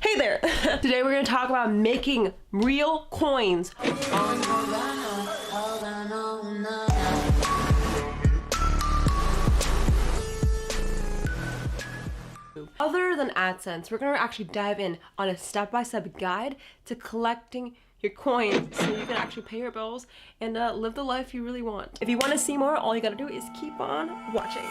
Hey there! Today we're going to talk about making real coins. Other than AdSense, we're going to actually dive in on a step-by-step guide to collecting your coins so you can actually pay your bills and live the life you really want. If you want to see more, all you gotta do is keep on watching.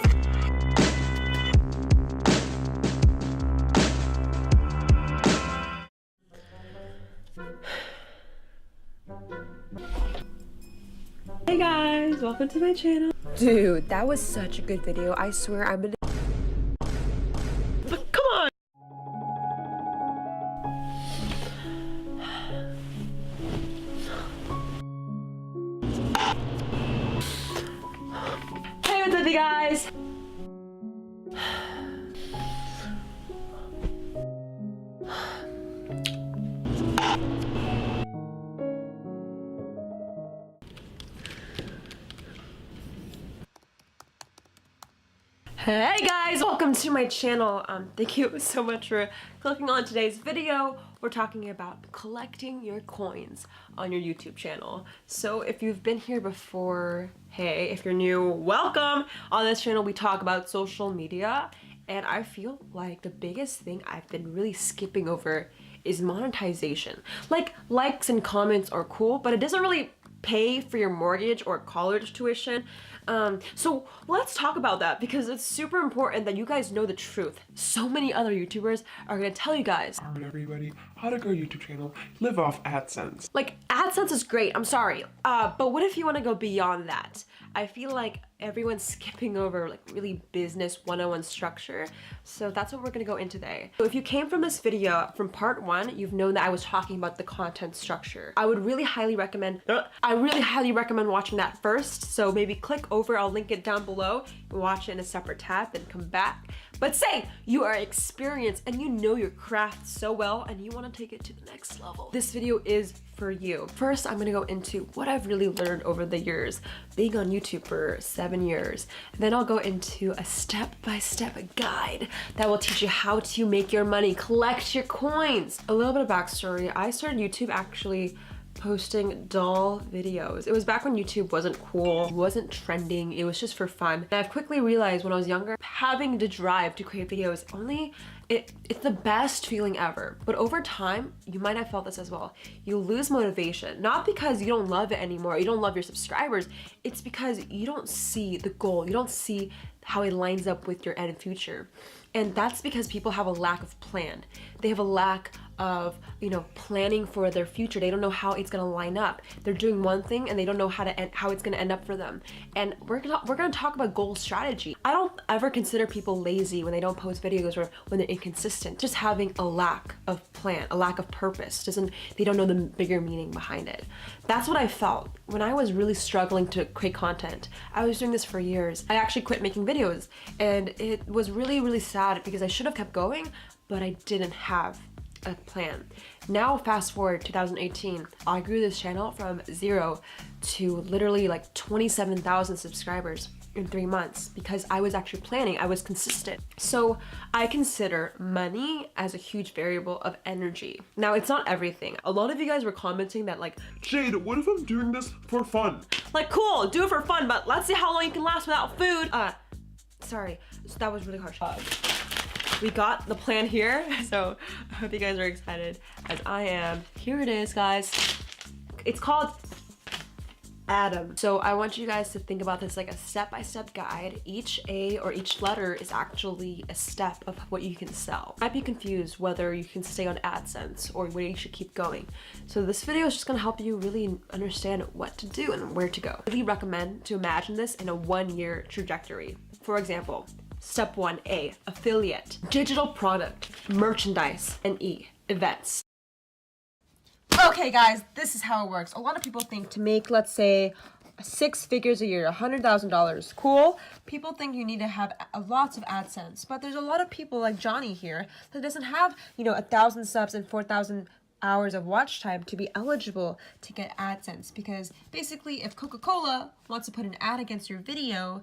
Hey guys, welcome to my channel. Dude, that was such a good video. I swear I'm gonna... Come on! Hey, what's up you guys? Hey guys, welcome to my channel. Thank you so much for clicking on today's video. We're talking about collecting your coins on your YouTube channel. So if you've been here before, hey, if you're new, welcome. On this channel we talk about social media, and I feel like the biggest thing I've been really skipping over is monetization. Like, likes and comments are cool, but it doesn't really pay for your mortgage or college tuition. So let's talk about that because it's super important that you guys know the truth. So many other YouTubers are gonna tell you guys, Alright everybody, how to grow a YouTube channel, live off AdSense. Like, AdSense is great, I'm sorry, but what if you want to go beyond that? I feel like everyone's skipping over like really business 101 structure, so that's what we're gonna go into today. So if you came from this video from part 1, you've known that I was talking about the content structure. I really highly recommend watching that first, so maybe click over, I'll link it down below, watch it in a separate tab, then come back. But say you are experienced and you know your craft so well and you want to take it to the next level, this video is for you. First, I'm gonna go into what I've really learned over the years being on YouTube for 7 years. And then I'll go into a step-by-step guide that will teach you how to make your money, collect your coins. A little bit of backstory, I started YouTube actually posting doll videos. It was back when YouTube wasn't cool, wasn't trending, it was just for fun. And I've quickly realized when I was younger, having the drive to create videos, it's the best feeling ever. But over time, you might have felt this as well. You lose motivation, not because you don't love it anymore, you don't love your subscribers, it's because you don't see the goal, you don't see how it lines up with your end future. And that's because people have a lack of plan. They have a lack of, planning for their future. They don't know how it's gonna line up. They're doing one thing and they don't know how it's gonna end up for them. And we're gonna talk about goal strategy. I don't ever consider people lazy when they don't post videos or when they're inconsistent. Just having a lack of plan, a lack of purpose. They don't know the bigger meaning behind it. That's what I felt when I was really struggling to create content. I was doing this for years. I actually quit making videos and it was really, really sad because I should have kept going, but I didn't have a plan. Now fast forward 2018, I grew this channel from 0 to literally like 27,000 subscribers in 3 months because I was actually planning, I was consistent. So I consider money as a huge variable of energy. Now it's not everything. A lot of you guys were commenting that like, Jade, what if I'm doing this for fun? Like, cool, do it for fun, but let's see how long you can last without food. Sorry, so that was really harsh. We got the plan here, so I hope you guys are excited as I am. Here it is, guys. It's called Adam. So I want you guys to think about this like a step-by-step guide. Each A or each letter is actually a step of what you can sell. You might be confused whether you can stay on AdSense or where you should keep going. So this video is just gonna help you really understand what to do and where to go. I really recommend to imagine this in a 1-year trajectory. For example, Step 1A, affiliate, digital product, merchandise, and E, events. Okay guys, this is how it works. A lot of people think to make, let's say, 6 figures a year, $100,000, cool. People think you need to have lots of AdSense, but there's a lot of people like Johnny here that doesn't have, 1,000 subs and 4,000 hours of watch time to be eligible to get AdSense, because basically if Coca-Cola wants to put an ad against your video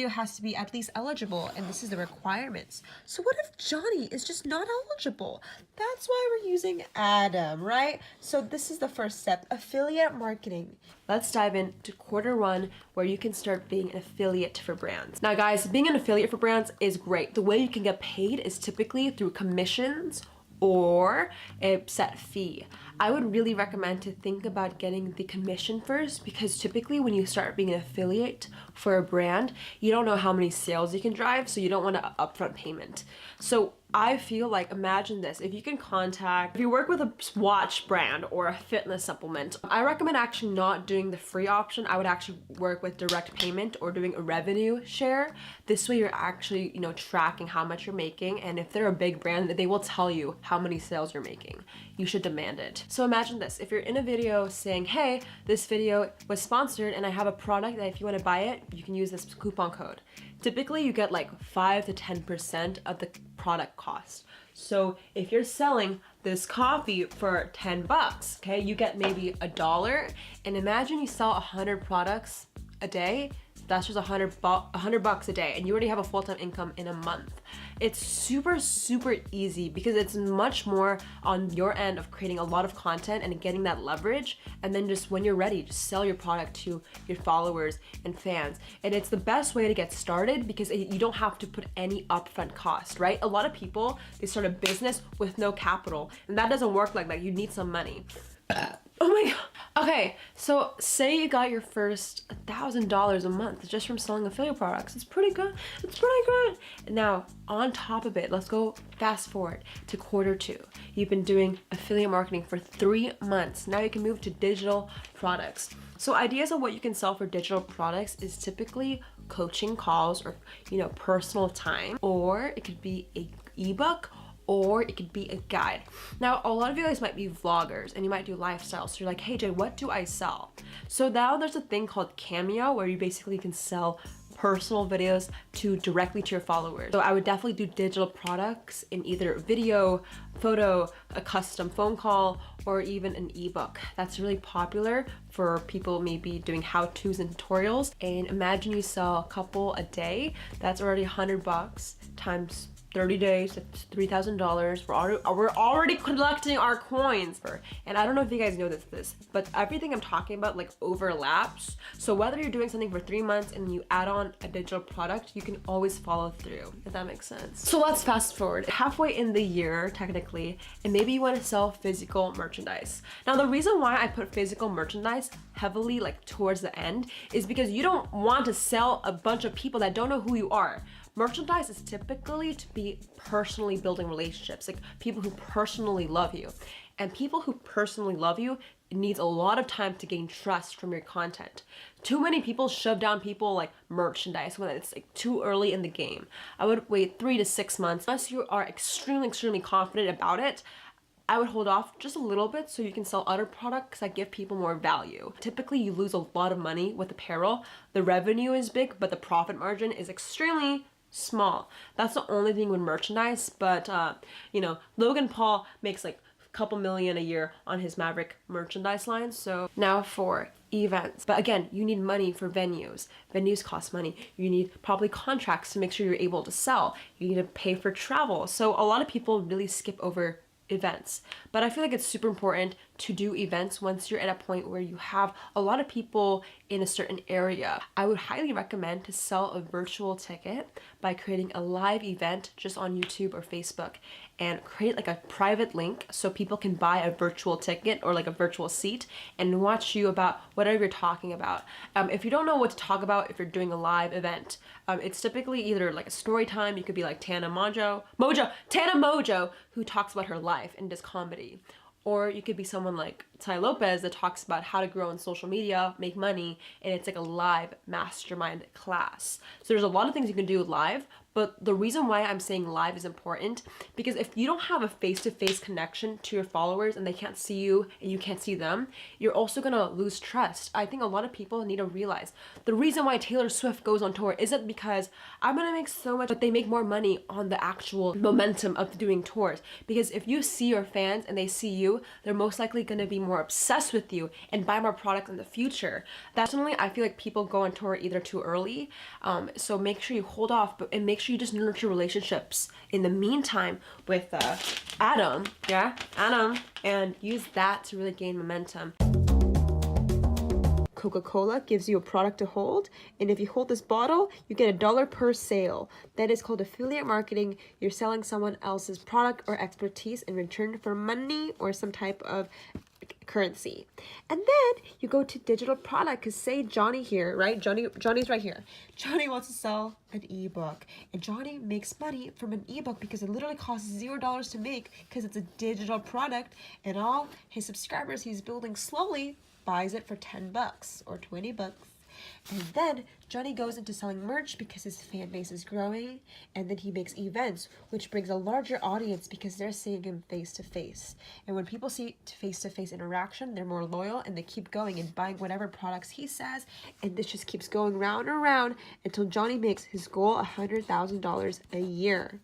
has to be at least eligible, and this is the requirements. So what if Johnny is just not eligible? That's why we're using Adam, right? So this is the first step, affiliate marketing. Let's dive into quarter one, where you can start being an affiliate for brands. Now guys, being an affiliate for brands is great. The way you can get paid is typically through commissions or a set fee. I would really recommend to think about getting the commission first, because typically when you start being an affiliate for a brand, you don't know how many sales you can drive, so you don't want an upfront payment. So I feel like, imagine this, if you work with a watch brand or a fitness supplement, I recommend actually not doing the free option. I would actually work with direct payment or doing a revenue share. This way you're actually, you know, tracking how much you're making, and if they're a big brand, they will tell you how many sales you're making. You should demand it. So imagine this, if you're in a video saying, hey, this video was sponsored and I have a product that if you want to buy it, you can use this coupon code. Typically you get like 5 to 10% of the product cost. So if you're selling this coffee for 10 bucks, okay, you get maybe $1, and imagine you sell 100 products a day. That's just $100 bucks a day, and you already have a full-time income in a month. It's super, super easy, because it's much more on your end of creating a lot of content and getting that leverage, and then just when you're ready, just sell your product to your followers and fans. And it's the best way to get started, because you don't have to put any upfront cost, right? A lot of people, they start a business with no capital, and that doesn't work like that. You need some money. Oh my god. Okay, so say you got your first $1,000 a month just from selling affiliate products. It's pretty good. It's pretty good. Now, on top of it, let's go fast forward to quarter two. You've been doing affiliate marketing for 3 months. Now you can move to digital products. So ideas of what you can sell for digital products is typically coaching calls, or, you know, personal time, or it could be an ebook, or it could be a guide. Now, a lot of you guys might be vloggers and you might do lifestyle. So you're like, hey Jay, what do I sell? So now there's a thing called Cameo, where you basically can sell personal videos directly to your followers. So I would definitely do digital products in either video, photo, a custom phone call, or even an ebook. That's really popular for people maybe doing how-tos and tutorials. And imagine you sell a couple a day. That's already 100 bucks times 30 days, that's $3,000. We're already collecting our coins. And I don't know if you guys know this, but everything I'm talking about like overlaps. So whether you're doing something for 3 months and you add on a digital product, you can always follow through, if that makes sense. So let's fast forward halfway in the year, technically, and maybe you want to sell physical merchandise. Now, the reason why I put physical merchandise heavily like towards the end is because you don't want to sell a bunch of people that don't know who you are. Merchandise is typically to be personally building relationships, like people who personally love you. And people who personally love you, it needs a lot of time to gain trust from your content. Too many people shove down people like merchandise when it's like too early in the game. I would wait 3 to 6 months. Unless you are extremely confident about it, I would hold off just a little bit so you can sell other products that give people more value. Typically, you lose a lot of money with apparel. The revenue is big, but the profit margin is extremely small. That's the only thing with merchandise, but you know, Logan Paul makes like a couple million a year on his Maverick merchandise line. So now for events. But again, you need money for venues. Venues cost money. You need probably contracts to make sure you're able to sell. You need to pay for travel. So a lot of people really skip over events, but I feel like it's super important to do events once you're at a point where you have a lot of people in a certain area. I would highly recommend to sell a virtual ticket by creating a live event just on YouTube or Facebook, and create like a private link so people can buy a virtual ticket or like a virtual seat and watch you about whatever you're talking about. If you don't know what to talk about, if you're doing a live event, it's typically either like a story time. You could be like Tana Mojo, who talks about her life and does comedy. Or you could be someone like Ty Lopez that talks about how to grow on social media, make money, and it's like a live mastermind class. So there's a lot of things you can do live, But the reason why I'm saying live is important, because if you don't have a face-to-face connection to your followers and they can't see you and you can't see them, you're also gonna lose trust. I think a lot of people need to realize the reason why Taylor Swift goes on tour isn't because I'm gonna make so much, but they make more money on the actual momentum of doing tours. Because if you see your fans and they see you, they're most likely gonna be more obsessed with you and buy more products in the future. Definitely, I feel like people go on tour either too early, so make sure you hold off, and make sure you just nurture relationships in the meantime with Adam, and use that to really gain momentum. Coca-Cola gives you a product to hold, and if you hold this bottle, you get $1 per sale. That is called affiliate marketing. You're selling someone else's product or expertise in return for money or some type of currency. And then you go to digital product, because say Johnny here, right? Johnny's right here. Johnny wants to sell an ebook, and Johnny makes money from an ebook because it literally costs $0 to make, because it's a digital product, and all his subscribers he's building slowly buys it for 10 bucks or 20 bucks. And then Johnny goes into selling merch because his fan base is growing, and then he makes events, which brings a larger audience because they're seeing him face to face. And when people see face to face interaction, they're more loyal and they keep going and buying whatever products he says, and this just keeps going round and round until Johnny makes his goal $100,000 a year.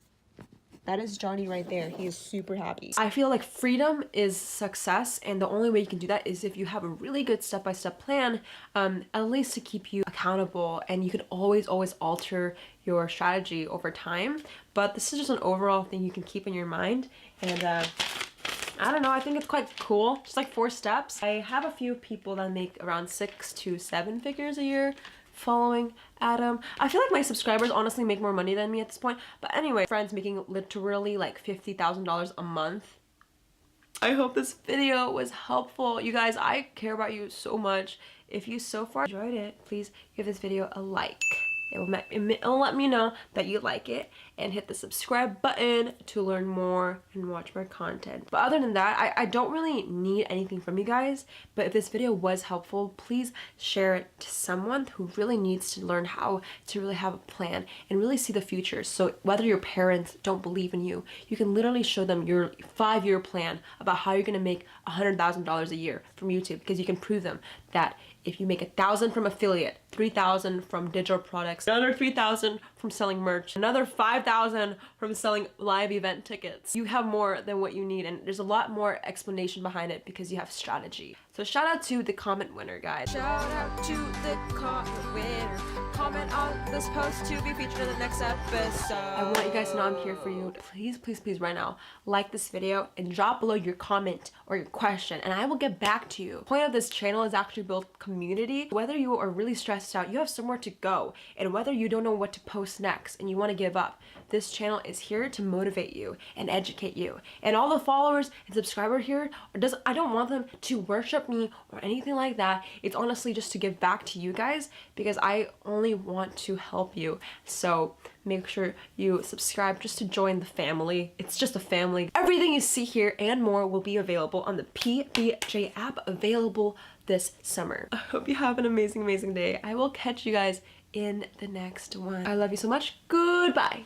That is Johnny right there. He is super happy. I feel like freedom is success, and the only way you can do that is if you have a really good step-by-step plan, at least to keep you accountable, and you can always alter your strategy over time. But this is just an overall thing you can keep in your mind, and I don't know, I think it's quite cool. Just like 4 steps. I have a few people that make around 6 to 7 figures a year following Adam. I feel like my subscribers honestly make more money than me at this point. But anyway, friends making literally like $50,000 a month. I hope this video was helpful. You guys, I care about you so much. If you so far enjoyed it, please give this video a like. It'll let me know that you like it, and hit the subscribe button to learn more and watch more content. But other than that, I don't really need anything from you guys, but if this video was helpful, please share it to someone who really needs to learn how to really have a plan and really see the future. So whether your parents don't believe in you, you can literally show them your 5-year plan about how you're gonna make $100,000 a year from YouTube, because you can prove them that if you make 1,000 from affiliate, 3,000 from digital products, another 3,000 from selling merch, another 5,000 from selling live event tickets, you have more than what you need, and there's a lot more explanation behind it because you have strategy. So shout out to the comment winner, guys. Shout out to the comment winner. Comment on this post to be featured in the next episode. I want you guys to know I'm here for you. Please right now, like this video and drop below your comment or your question, and I will get back to you. The point of this channel is actually build community. Whether you are really stressed out, you have somewhere to go, and whether you don't know what to post next and you want to give up, this channel is here to motivate you and educate you. And all the followers and subscribers here, I don't want them to worship me or anything like that. It's honestly just to give back to you guys, because I only want to help you. So make sure you subscribe just to join the family. It's just a family. Everything you see here and more will be available on the PBJ app, available this summer. I hope you have an amazing day. I will catch you guys in the next one. I love you so much. Goodbye.